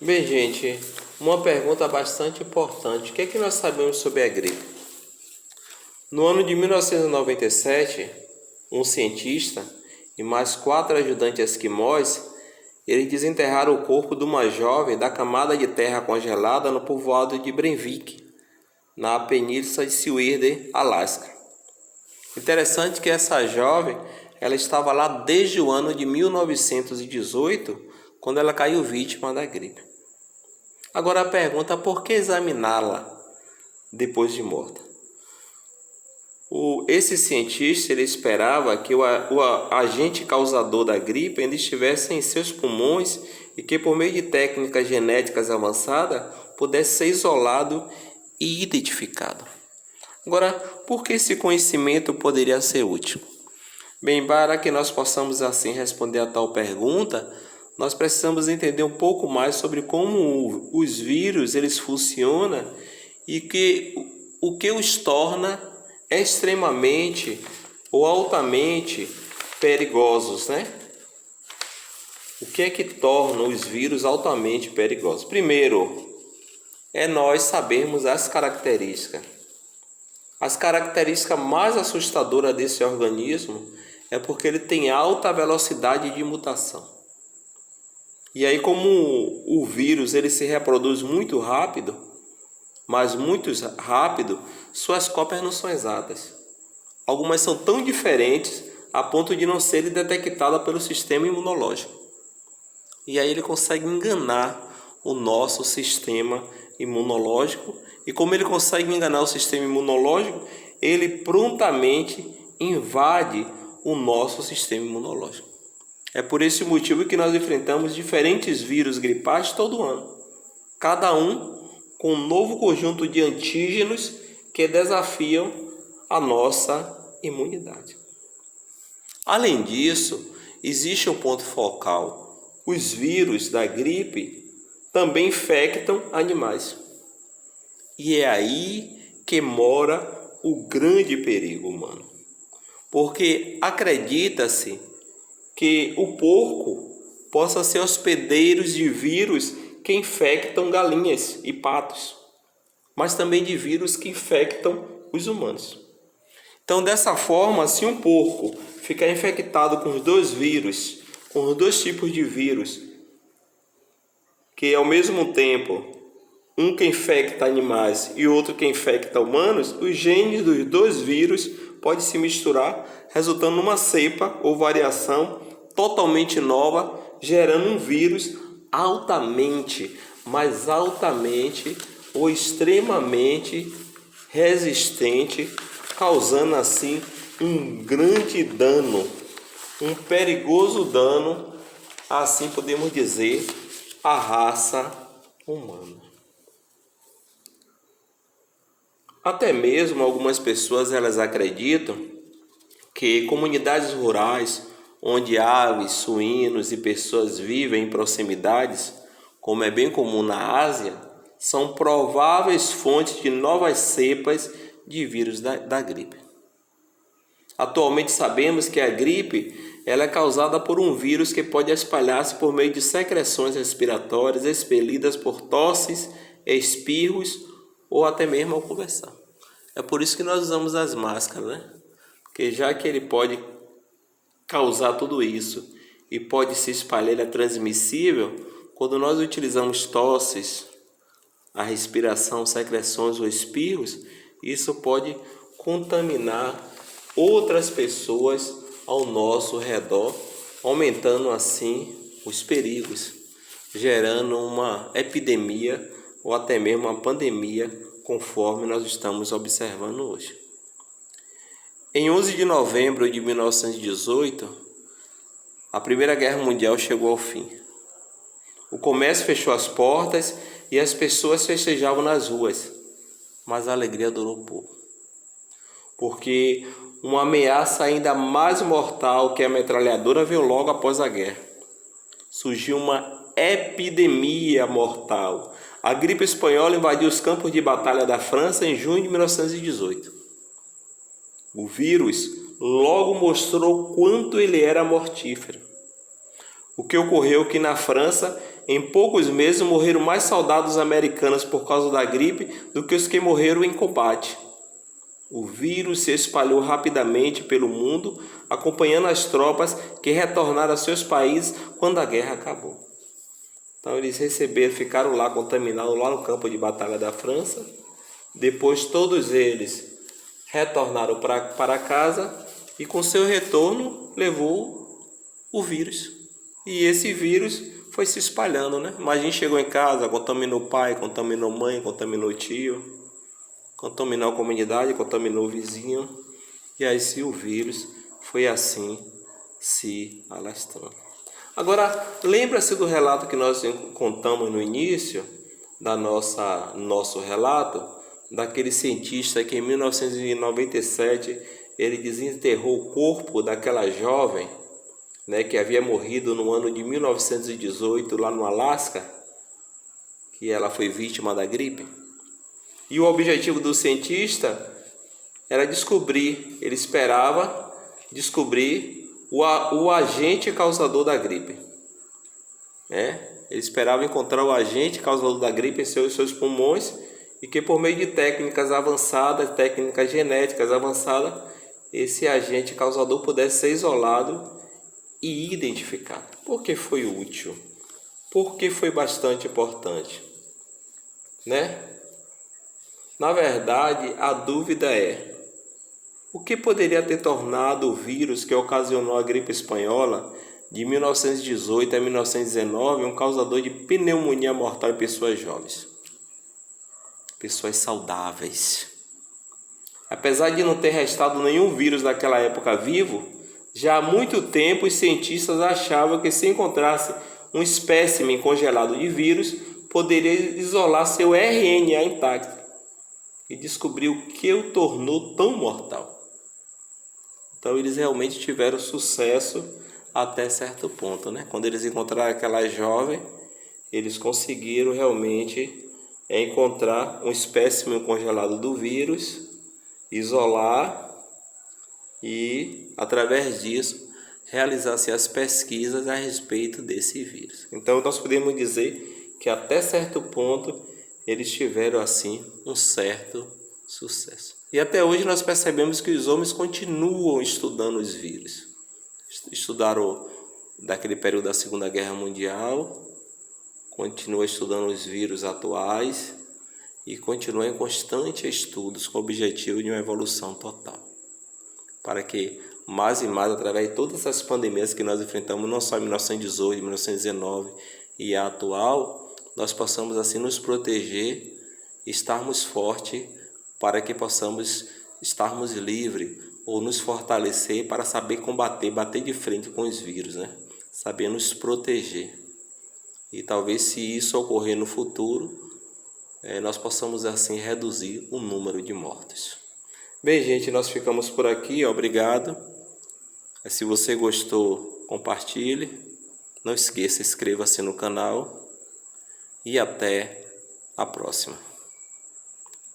Bem, gente, uma pergunta bastante importante. O que é que nós sabemos sobre a gripe? No ano de 1997, um cientista e mais 4 ajudantes esquimós, eles desenterraram o corpo de uma jovem da camada de terra congelada no povoado de Breivik, na península de Seward, Alasca. Interessante que essa jovem, ela estava lá desde o ano de 1918, quando ela caiu vítima da gripe. Agora a pergunta, por que examiná-la depois de morta? Esse cientista ele esperava que o agente causador da gripe ainda estivesse em seus pulmões e que por meio de técnicas genéticas avançadas pudesse ser isolado e identificado. Agora, por que esse conhecimento poderia ser útil? Bem, para que nós possamos assim responder a tal pergunta, nós precisamos entender um pouco mais sobre como os vírus eles funcionam e o que os torna extremamente ou altamente perigosos, né? O que é que torna os vírus altamente perigosos? Primeiro, é nós sabermos as características. As características mais assustadoras desse organismo é porque ele tem alta velocidade de mutação. E aí, como o vírus ele se reproduz muito rápido, mas muito rápido, suas cópias não são exatas. Algumas são tão diferentes a ponto de não serem detectadas pelo sistema imunológico. E aí ele consegue enganar o nosso sistema imunológico. E como ele consegue enganar o sistema imunológico, ele prontamente invade o nosso sistema imunológico. É por esse motivo que nós enfrentamos diferentes vírus gripais todo ano. Cada um com um novo conjunto de antígenos que desafiam a nossa imunidade. Além disso, existe um ponto focal. Os vírus da gripe também infectam animais. E é aí que mora o grande perigo humano. Porque acredita-se que o porco possa ser hospedeiro de vírus que infectam galinhas e patos, mas também de vírus que infectam os humanos. Então, dessa forma, se um porco ficar infectado com os dois vírus, com os dois tipos de vírus, que ao mesmo tempo um que infecta animais e outro que infecta humanos, os genes dos dois vírus podem se misturar, resultando numa cepa ou variação totalmente nova, gerando um vírus altamente, mas altamente ou extremamente resistente, causando assim um grande dano, um perigoso dano, assim podemos dizer, à raça humana. Até mesmo algumas pessoas elas acreditam que comunidades rurais, onde aves, suínos e pessoas vivem em proximidades, como é bem comum na Ásia, são prováveis fontes de novas cepas de vírus da gripe. Atualmente sabemos que a gripe ela é causada por um vírus que pode espalhar-se por meio de secreções respiratórias expelidas por tosses, espirros ou até mesmo ao conversar. É por isso que nós usamos as máscaras, né? Porque já que ele pode causar tudo isso e pode se espalhar, ele é transmissível, quando nós utilizamos tosses, a respiração, secreções ou espirros, isso pode contaminar outras pessoas ao nosso redor, aumentando assim os perigos, gerando uma epidemia ou até mesmo uma pandemia, conforme nós estamos observando hoje. Em 11 de novembro de 1918, a Primeira Guerra Mundial chegou ao fim. O comércio fechou as portas e as pessoas festejavam nas ruas, mas a alegria durou pouco. Porque uma ameaça ainda mais mortal que a metralhadora veio logo após a guerra. Surgiu uma epidemia mortal. A gripe espanhola invadiu os campos de batalha da França em junho de 1918. O vírus logo mostrou quanto ele era mortífero. O que ocorreu que na França em poucos meses morreram mais soldados americanos por causa da gripe do que os que morreram em combate. O vírus se espalhou rapidamente pelo mundo, acompanhando as tropas que retornaram a seus países quando a guerra acabou. Então eles ficaram lá contaminados lá no campo de batalha da França. Depois todos eles retornaram para casa e com seu retorno levou o vírus. E esse vírus foi se espalhando, né? Imagina, chegou em casa, contaminou o pai, contaminou a mãe, contaminou o tio, contaminou a comunidade, contaminou o vizinho. E aí sim, o vírus foi assim se alastrando. Agora, lembra-se do relato que nós contamos no início nosso relato, daquele cientista que em 1997 ele desenterrou o corpo daquela jovem, né, que havia morrido no ano de 1918 lá no Alasca, que ela foi vítima da gripe. E o objetivo do cientista era ele esperava descobrir o agente causador da gripe. Ele esperava encontrar o agente causador da gripe em seus pulmões e que por meio de técnicas avançadas, técnicas genéticas avançadas, esse agente causador pudesse ser isolado e identificado. Por que foi útil? Por que foi bastante importante? Na verdade, a dúvida é: o que poderia ter tornado o vírus que ocasionou a gripe espanhola de 1918 a 1919 um causador de pneumonia mortal em pessoas jovens? Pessoas saudáveis. Apesar de não ter restado nenhum vírus daquela época vivo, já há muito tempo os cientistas achavam que se encontrasse um espécimen congelado de vírus, poderia isolar seu RNA intacto e descobrir o que o tornou tão mortal. Então eles realmente tiveram sucesso até certo ponto, né? Quando eles encontraram aquela jovem, eles conseguiram realmente encontrar um espécimen congelado do vírus, isolar e, através disso, realizar-se as pesquisas a respeito desse vírus. Então nós podemos dizer que até certo ponto eles tiveram assim um certo sucesso. E até hoje nós percebemos que os homens continuam estudando os vírus. Estudaram daquele período da Segunda Guerra Mundial, continuam estudando os vírus atuais e continuam em constante estudos com o objetivo de uma evolução total. Para que mais e mais, através de todas essas pandemias que nós enfrentamos, não só em 1918, 1919 e a atual, nós possamos assim nos proteger, estarmos fortes, para que possamos estarmos livres ou nos fortalecer para saber bater de frente com os vírus, né? Saber nos proteger. E talvez, se isso ocorrer no futuro, nós possamos assim reduzir o número de mortos. Bem, gente, nós ficamos por aqui. Obrigado. Se você gostou, compartilhe. Não esqueça, inscreva-se no canal. E até a próxima.